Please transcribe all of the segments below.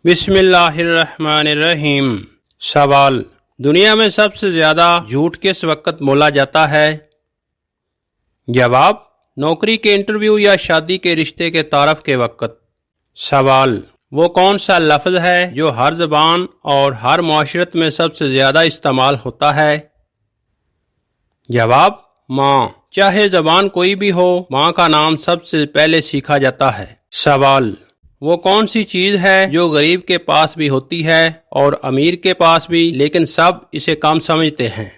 بسم اللہ الرحمن الرحیم۔ سوال: دنیا میں سب سے زیادہ جھوٹ کس وقت بولا جاتا ہے؟ جواب: نوکری کے انٹرویو یا شادی کے رشتے کے تعارف کے وقت۔ سوال: وہ کون سا لفظ ہے جو ہر زبان اور ہر معاشرت میں سب سے زیادہ استعمال ہوتا ہے؟ جواب: ماں۔ چاہے زبان کوئی بھی ہو، ماں کا نام سب سے پہلے سیکھا جاتا ہے۔ سوال: وہ کون سی چیز ہے جو غریب کے پاس بھی ہوتی ہے اور امیر کے پاس بھی، لیکن سب اسے کم سمجھتے ہیں؟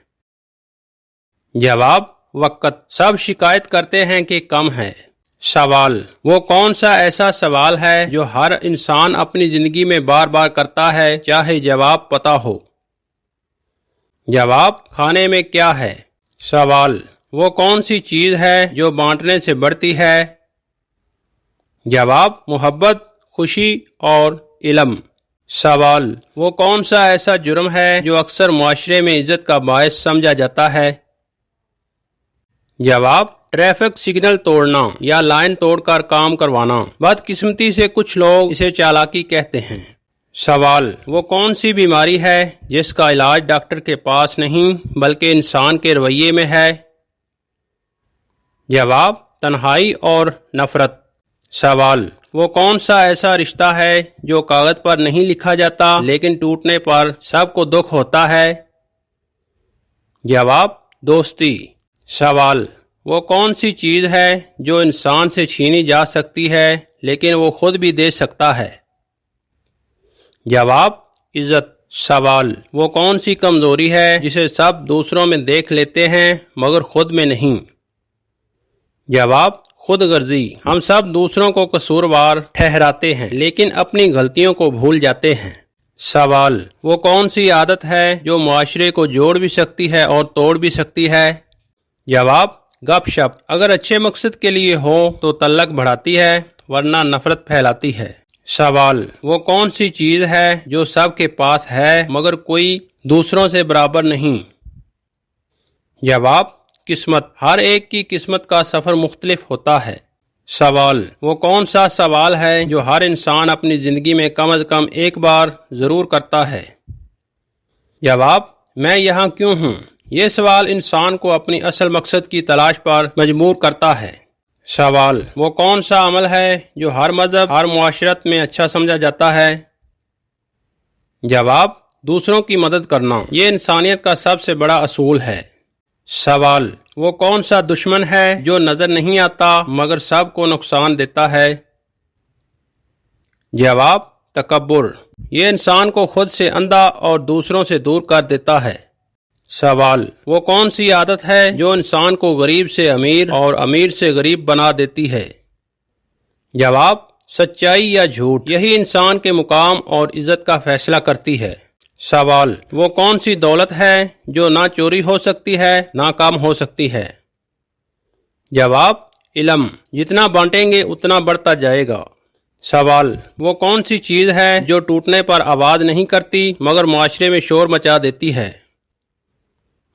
جواب: وقت۔ سب شکایت کرتے ہیں کہ کم ہے۔ سوال: وہ کون سا ایسا سوال ہے جو ہر انسان اپنی زندگی میں بار بار کرتا ہے، چاہے جواب پتہ ہو؟ جواب: کھانے میں کیا ہے؟ سوال: وہ کون سی چیز ہے جو بانٹنے سے بڑھتی ہے؟ جواب: محبت، خوشی اور علم۔ سوال: وہ کون سا ایسا جرم ہے جو اکثر معاشرے میں عزت کا باعث سمجھا جاتا ہے؟ جواب: ٹریفک سگنل توڑنا یا لائن توڑ کر کام کروانا۔ بدقسمتی سے کچھ لوگ اسے چالاکی کہتے ہیں۔ سوال: وہ کون سی بیماری ہے جس کا علاج ڈاکٹر کے پاس نہیں بلکہ انسان کے رویے میں ہے؟ جواب: تنہائی اور نفرت۔ سوال: وہ کون سا ایسا رشتہ ہے جو کاغذ پر نہیں لکھا جاتا لیکن ٹوٹنے پر سب کو دکھ ہوتا ہے؟ جواب: دوستی۔ سوال: وہ کون سی چیز ہے جو انسان سے چھینی جا سکتی ہے لیکن وہ خود بھی دے سکتا ہے؟ جواب: عزت۔ سوال: وہ کون سی کمزوری ہے جسے سب دوسروں میں دیکھ لیتے ہیں مگر خود میں نہیں؟ جواب: خود غرضی۔ ہم سب دوسروں کو قصوروار ٹھہراتے ہیں لیکن اپنی غلطیوں کو بھول جاتے ہیں۔ سوال: وہ کون سی عادت ہے جو معاشرے کو جوڑ بھی سکتی ہے اور توڑ بھی سکتی ہے؟ جواب: گپ شپ۔ اگر اچھے مقصد کے لیے ہو تو تعلق بڑھاتی ہے ورنہ نفرت پھیلاتی ہے۔ سوال: وہ کون سی چیز ہے جو سب کے پاس ہے مگر کوئی دوسروں سے برابر نہیں؟ جواب: قسمت۔ ہر ایک کی قسمت کا سفر مختلف ہوتا ہے۔ سوال: وہ کون سا سوال ہے جو ہر انسان اپنی زندگی میں کم از کم ایک بار ضرور کرتا ہے؟ جواب: میں یہاں کیوں ہوں؟ یہ سوال انسان کو اپنی اصل مقصد کی تلاش پر مجبور کرتا ہے۔ سوال: وہ کون سا عمل ہے جو ہر مذہب، ہر معاشرت میں اچھا سمجھا جاتا ہے؟ جواب: دوسروں کی مدد کرنا۔ یہ انسانیت کا سب سے بڑا اصول ہے۔ سوال: وہ کون سا دشمن ہے جو نظر نہیں آتا مگر سب کو نقصان دیتا ہے؟ جواب: تکبر۔ یہ انسان کو خود سے اندھا اور دوسروں سے دور کر دیتا ہے۔ سوال: وہ کون سی عادت ہے جو انسان کو غریب سے امیر اور امیر سے غریب بنا دیتی ہے؟ جواب: سچائی یا جھوٹ۔ یہی انسان کے مقام اور عزت کا فیصلہ کرتی ہے۔ سوال: وہ کون سی دولت ہے جو نہ چوری ہو سکتی ہے نہ کم ہو سکتی ہے؟ جواب: علم۔ جتنا بانٹیں گے اتنا بڑھتا جائے گا۔ سوال: وہ کون سی چیز ہے جو ٹوٹنے پر آواز نہیں کرتی مگر معاشرے میں شور مچا دیتی ہے؟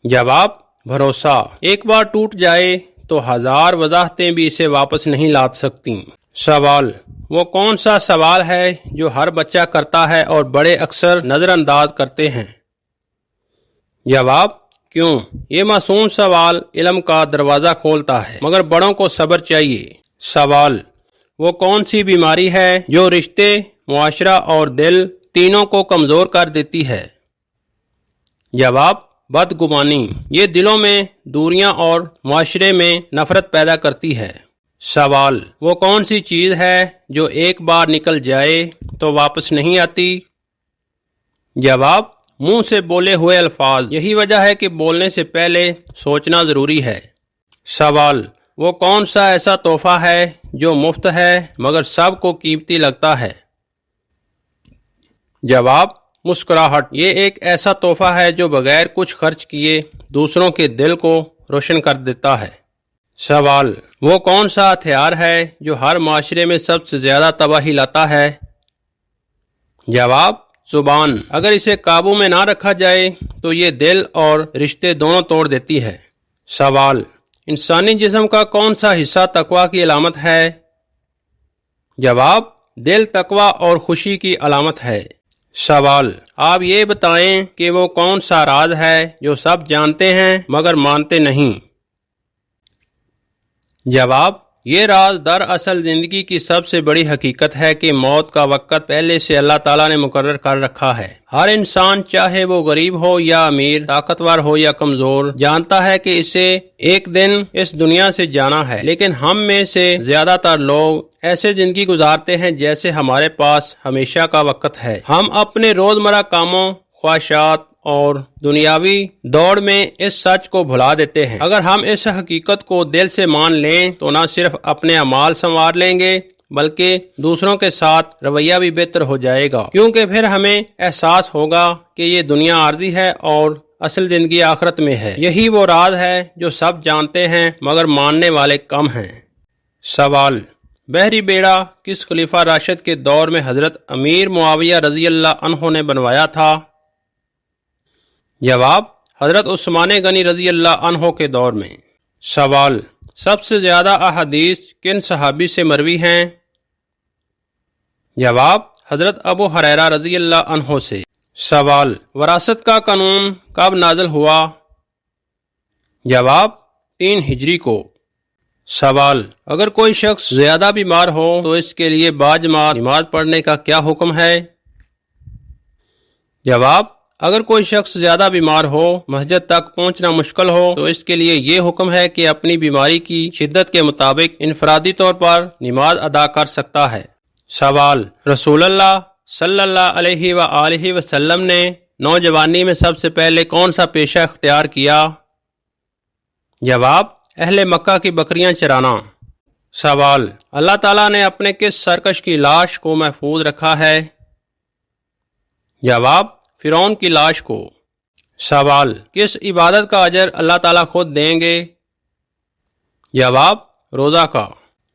جواب: بھروسہ۔ ایک بار ٹوٹ جائے تو ہزار وضاحتیں بھی اسے واپس نہیں لا سکتی۔ سوال: وہ کون سا سوال ہے جو ہر بچہ کرتا ہے اور بڑے اکثر نظر انداز کرتے ہیں؟ جواب: کیوں؟ یہ معصوم سوال علم کا دروازہ کھولتا ہے مگر بڑوں کو صبر چاہیے۔ سوال: وہ کون سی بیماری ہے جو رشتے، معاشرہ اور دل تینوں کو کمزور کر دیتی ہے؟ جواب: بدگمانی۔ یہ دلوں میں دوریاں اور معاشرے میں نفرت پیدا کرتی ہے۔ سوال: وہ کون سی چیز ہے جو ایک بار نکل جائے تو واپس نہیں آتی؟ جواب: منہ سے بولے ہوئے الفاظ۔ یہی وجہ ہے کہ بولنے سے پہلے سوچنا ضروری ہے۔ سوال: وہ کون سا ایسا تحفہ ہے جو مفت ہے مگر سب کو قیمتی لگتا ہے؟ جواب: مسکراہٹ۔ یہ ایک ایسا تحفہ ہے جو بغیر کچھ خرچ کیے دوسروں کے دل کو روشن کر دیتا ہے۔ سوال: وہ کون سا ہتھیار ہے جو ہر معاشرے میں سب سے زیادہ تباہی لاتا ہے؟ جواب: زبان۔ اگر اسے قابو میں نہ رکھا جائے تو یہ دل اور رشتے دونوں توڑ دیتی ہے۔ سوال: انسانی جسم کا کون سا حصہ تقویٰ کی علامت ہے؟ جواب: دل تقوی اور خوشی کی علامت ہے۔ سوال، آپ یہ بتائیں کہ وہ کون سا راز ہے جو سب جانتے ہیں مگر مانتے نہیں؟ جواب، یہ راز دراصل زندگی کی سب سے بڑی حقیقت ہے کہ موت کا وقت پہلے سے اللہ تعالیٰ نے مقرر کر رکھا ہے۔ ہر انسان چاہے وہ غریب ہو یا امیر، طاقتور ہو یا کمزور، جانتا ہے کہ اسے ایک دن اس دنیا سے جانا ہے، لیکن ہم میں سے زیادہ تر لوگ ایسے زندگی گزارتے ہیں جیسے ہمارے پاس ہمیشہ کا وقت ہے۔ ہم اپنے روزمرہ کاموں، خواہشات اور دنیاوی دوڑ میں اس سچ کو بھلا دیتے ہیں۔ اگر ہم اس حقیقت کو دل سے مان لیں تو نہ صرف اپنے اعمال سنوار لیں گے بلکہ دوسروں کے ساتھ رویہ بھی بہتر ہو جائے گا، کیونکہ پھر ہمیں احساس ہوگا کہ یہ دنیا عارضی ہے اور اصل زندگی آخرت میں ہے۔ یہی وہ راز ہے جو سب جانتے ہیں مگر ماننے والے کم ہیں۔ سوال، بحری بیڑا کس خلیفہ راشد کے دور میں حضرت امیر معاویہ رضی اللہ عنہ نے بنوایا تھا؟ جواب، حضرت عثمان غنی رضی اللہ عنہ کے دور میں۔ سوال، سب سے زیادہ احادیث کن صحابی سے مروی ہیں؟ جواب، حضرت ابو ہریرہ رضی اللہ عنہ سے۔ سوال، وراثت کا قانون کب نازل ہوا؟ جواب، 3 ہجری کو۔ سوال، اگر کوئی شخص زیادہ بیمار ہو تو اس کے لیے باجماعت نماز پڑھنے کا کیا حکم ہے؟ جواب، اگر کوئی شخص زیادہ بیمار ہو، مسجد تک پہنچنا مشکل ہو تو اس کے لیے یہ حکم ہے کہ اپنی بیماری کی شدت کے مطابق انفرادی طور پر نماز ادا کر سکتا ہے۔ سوال، رسول اللہ صلی اللہ علیہ وآلہ وسلم نے نوجوانی میں سب سے پہلے کون سا پیشہ اختیار کیا؟ جواب، اہل مکہ کی بکریاں چرانا۔ سوال، اللہ تعالیٰ نے اپنے کس سرکش کی لاش کو محفوظ رکھا ہے؟ جواب، فرعون کی لاش کو۔ سوال، کس عبادت کا اجر اللہ تعالیٰ خود دیں گے؟ جواب، روزہ کا۔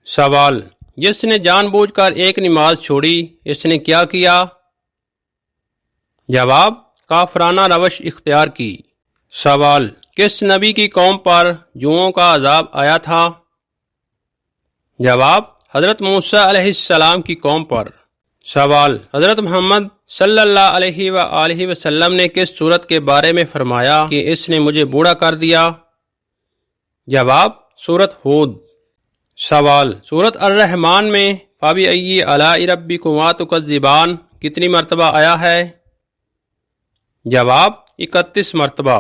سوال، جس نے جان بوجھ کر ایک نماز چھوڑی اس نے کیا کیا؟ جواب، کافرانہ روش اختیار کی۔ سوال، کس نبی کی قوم پر جوؤں کا عذاب آیا تھا؟ جواب، حضرت موسیٰ علیہ السلام کی قوم پر۔ سوال، حضرت محمد صلی اللہ علیہ وآلہ وسلم نے کس سورت کے بارے میں فرمایا کہ اس نے مجھے بوڑھا کر دیا؟ جواب، سورت ہود۔ سوال، سورت الرحمن میں فَبِأَيِّ آلَاءِ رَبِّكُمَا تُكَذِّبَانِ کتنی مرتبہ آیا ہے؟ جواب، 31 مرتبہ۔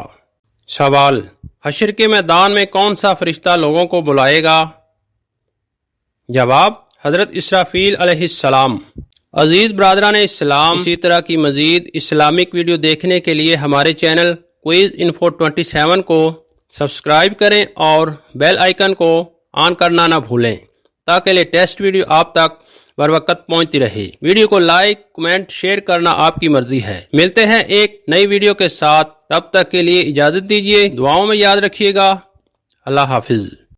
سوال، حشر کے میدان میں کون سا فرشتہ لوگوں کو بلائے گا؟ جواب، حضرت اسرافیل علیہ السلام۔ عزیز برادران اسلام، اسی طرح کی مزید اسلامک ویڈیو دیکھنے کے لیے ہمارے چینل کوئز انفو 27 کو سبسکرائب کریں اور بیل آئیکن کو آن کرنا نہ بھولیں تاکہ لیٹسٹ ویڈیو آپ تک بر وقت پہنچتی رہے۔ ویڈیو کو لائک، کمنٹ، شیئر کرنا آپ کی مرضی ہے۔ ملتے ہیں ایک نئی ویڈیو کے ساتھ، تب تک کے لیے اجازت دیجیے، دعاؤں میں یاد رکھیے گا۔ اللہ حافظ۔